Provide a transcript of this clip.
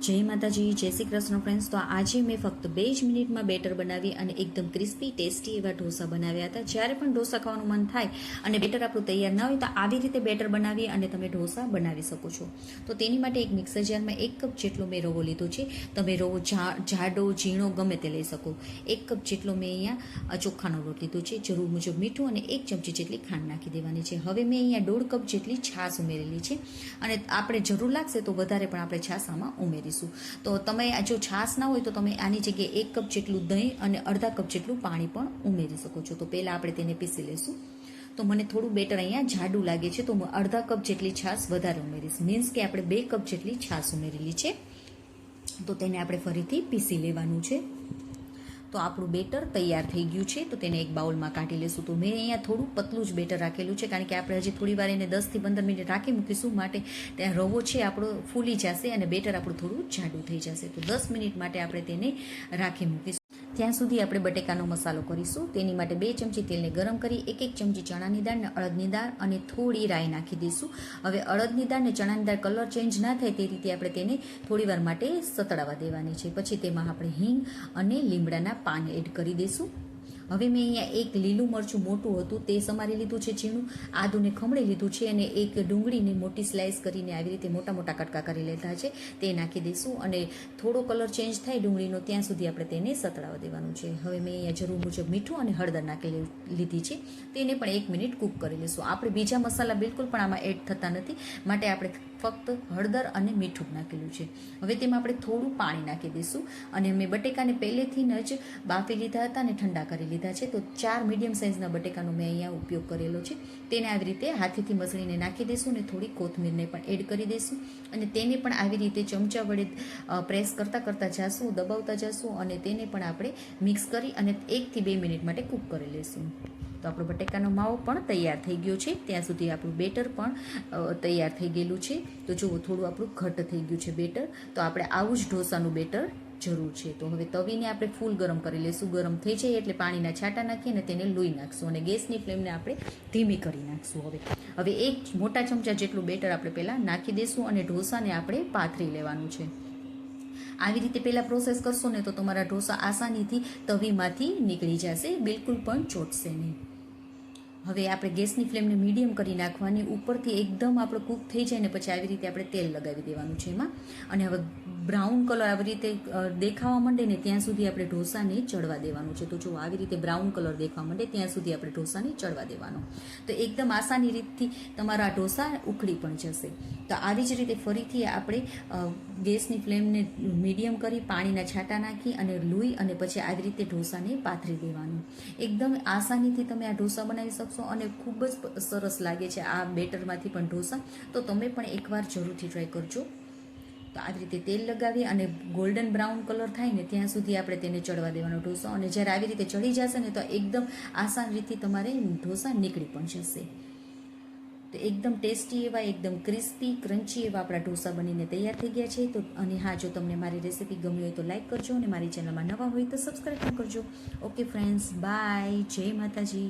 જય માતાજી, જય શ્રી કૃષ્ણ ફ્રેન્ડ્સ. તો આજે મેં ફક્ત 2 જ મિનિટમાં બેટર બનાવી અને એકદમ ક્રિસ્પી ટેસ્ટી એવા ઢોસા બનાવ્યા હતા. જ્યારે પણ ઢોસા ખાવાનું મન થાય અને બેટર આપણું તૈયાર ના હોય તો આવી રીતે બેટર બનાવી અને તમે ઢોસા બનાવી શકો છો. તો તેની માટે એક મિક્સર જારમાં 1 કપ જેટલો મેં રવો લીધો છે. તમે રવો જાડો ઝીણો ગમે તે લઈ શકો. 1 કપ જેટલો મેં અહીંયા ચોખાનો લોટ લીધો છે. જરૂર મુજબ મીઠું અને 1 ચમચી જેટલી ખાંડ નાખી દેવાની છે. હવે મેં અહીંયા 1.5 કપ જેટલી છાશ ઉમેરેલી છે અને આપણે જરૂર લાગશે તો વધારે પણ આપણે છાશ આમાં ઉમેરીશું. તો તમે જો છાશ ના હોય તો તમે આની જગ્યાએ 1 કપ જેટલું દહીં અને અડધા કપ જેટલું પાણી પણ ઉમેરી શકો છો. તો પહેલાં આપણે તેને પીસી લઈશું. તો મને થોડું બેટર અહીંયા જાડું લાગે છે તો હું અડધા કપ જેટલી છાશ વધારે ઉમેરીશ. મીન્સ કે આપણે 2 કપ જેટલી છાશ ઉમેરેલી છે. તો તેને આપણે ફરીથી પીસી લેવાનું છે. તો આપણું બેટર તૈયાર થઈ ગયું છે. તો તેને એક બાઉલમાં કાઢી લેશું. તો મેં અહીંયા થોડું પતલું જ બેટર રાખેલું છે કારણ કે આપણે હજી થોડી વાર એને 10 થી 15 મિનિટ રાખી મૂકીશું. માટે ત્યાં રવો છે આપણો ફૂલી જશે અને બેટર આપણું થોડું જાડું થઈ જશે. તો 10 મિનિટ માટે આપણે તેને રાખી મૂકીશું. ત્યાં સુધી આપણે બટેકાનો મસાલો કરીશું. તેની માટે 2 ચમચી તેલને ગરમ કરી 1 ચમચી ચણાની દાળ ને અડદની દાળ અને થોડી રાઈ નાખી દઈશું. હવે અડદની દાળ ને ચણાની દાળ કલર ચેન્જ ના થાય તે રીતે આપણે તેને થોડી વાર માટે સતળાવા દેવાની છે. પછી તેમાં આપણે હિંગ અને લીમડાના પાન એડ કરી દઈશું. હવે મેં અહીંયા એક લીલું મરચું મોટું હતું તે સમારી લીધું છે ઝીણું, આદુને ખમણી લીધું છે અને એક ડુંગળીને મોટી સ્લાઇસ કરીને આવી રીતે મોટા મોટા કટકા કરી લીધા છે તે નાખી દઈશું. અને થોડો કલર ચેન્જ થાય ડુંગળીનો ત્યાં સુધી આપણે તેને સતળાવા દેવાનું છે. હવે મેં અહીંયા જરૂર મુજબ મીઠું અને હળદર નાખી લીધી છે. તેને પણ 1 મિનિટ કૂક કરી લઈશું. આપણે બીજા મસાલા બિલકુલ પણ આમાં એડ થતા નથી માટે આપણે ફક્ત હળદર અને મીઠું નાખેલું છે. હવે તેમાં આપણે થોડું પાણી નાખી દઈશું અને મેં બટેકાને પહેલેથી જ બાફી લીધા હતા અને ઠંડા કરી લીધા છે. તો 4 મીડિયમ સાઇઝના બટેકાનો મેં અહીંયા ઉપયોગ કરેલો છે. તેને આવી રીતે હાથેથી મસળીને નાખી દઈશું અને થોડી કોથમીરને પણ એડ કરી દઈશું અને તેને પણ આવી રીતે ચમચા વડે પ્રેસ કરતાં જઈશું, દબાવતા જઈશું અને તેને પણ આપણે મિક્સ કરી અને 1 થી 2 મિનિટ માટે કૂક કરી લઈશું. તો આપણો બટેકાનો માવો પણ તૈયાર થઈ ગયો છે. ત્યાં સુધી આપણું બેટર પણ તૈયાર થઈ ગયેલું છે. તો જુઓ થોડું આપણું ઘટ્ટ થઈ ગયું છે બેટર. તો આપણે આવું જ ઢોસાનું બેટર જરૂર છે. તો હવે તવીને આપણે ફૂલ ગરમ કરી લઈશું. ગરમ થઈ જાય એટલે પાણીના છાંટા નાખી અને તેને લોહી નાખશું અને ગેસની ફ્લેમને આપણે ધીમી કરી નાખશું. હવે 1 મોટા ચમચા જેટલું બેટર આપણે પહેલાં નાખી દઈશું અને ઢોસાને આપણે પાથરી લેવાનું છે. આવી રીતે પહેલાં પ્રોસેસ કરશો ને તો તમારા ઢોસા આસાનીથી તવીમાંથી નીકળી જશે, બિલકુલ પણ ચોટશે નહીં. હવે આપણે ગેસની ફ્લેમને મીડિયમ કરી નાખવાની. ઉપરથી એકદમ આપણે કૂક થઈ જાય ને પછી આવી રીતે આપણે તેલ લગાવી દેવાનું છે એમાં. અને હવે બ્રાઉન કલર આવી રીતે દેખાવા માંડે ને ત્યાં સુધી આપણે ઢોસાને ચડવા દેવાનું છે. તો જો આવી રીતે બ્રાઉન કલર દેખાવા માંડે ત્યાં સુધી આપણે ઢોસાને ચડવા દેવાનો. તો એકદમ આસાની રીતથી તમારા આ ઢોસા ઉકળી પણ જશે. તો આવી જ રીતે ફરીથી આપણે ગેસની ફ્લેમને મીડિયમ કરી પાણીના છાંટા નાખી અને લોહી અને પછી આવી રીતે ઢોસાને પાથરી દેવાનું. એકદમ આસાનીથી તમે આ ઢોસા બનાવી શકશો અને ખૂબ જ સરસ લાગે છે આ બેટરમાંથી પણ ઢોસા. તો તમે પણ એકવાર જરૂરથી ટ્રાય કરજો. તો આવી રીતે તેલ લગાવી અને ગોલ્ડન બ્રાઉન કલર થાય ને ત્યાં સુધી આપણે તેને ચડવા દેવાનો ઢોસો. અને જ્યારે આવી રીતે ચડી જશે ને તો એકદમ આસાન રીતથી તમારે ઢોસા નીકળી પણ જશે. તો એકદમ ટેસ્ટી એવા, એકદમ ક્રિસ્પી ક્રન્ચી એવા આપણા ઢોસા બનીને તૈયાર થઈ ગયા છે. તો અને હા, જો તમને મારી રેસીપી ગમી હોય તો લાઈક કરજો અને મારી ચેનલમાં નવા હોય તો સબસ્ક્રાઈબ પણ કરજો. ઓકે ફ્રેન્ડ્સ, બાય, જય માતાજી.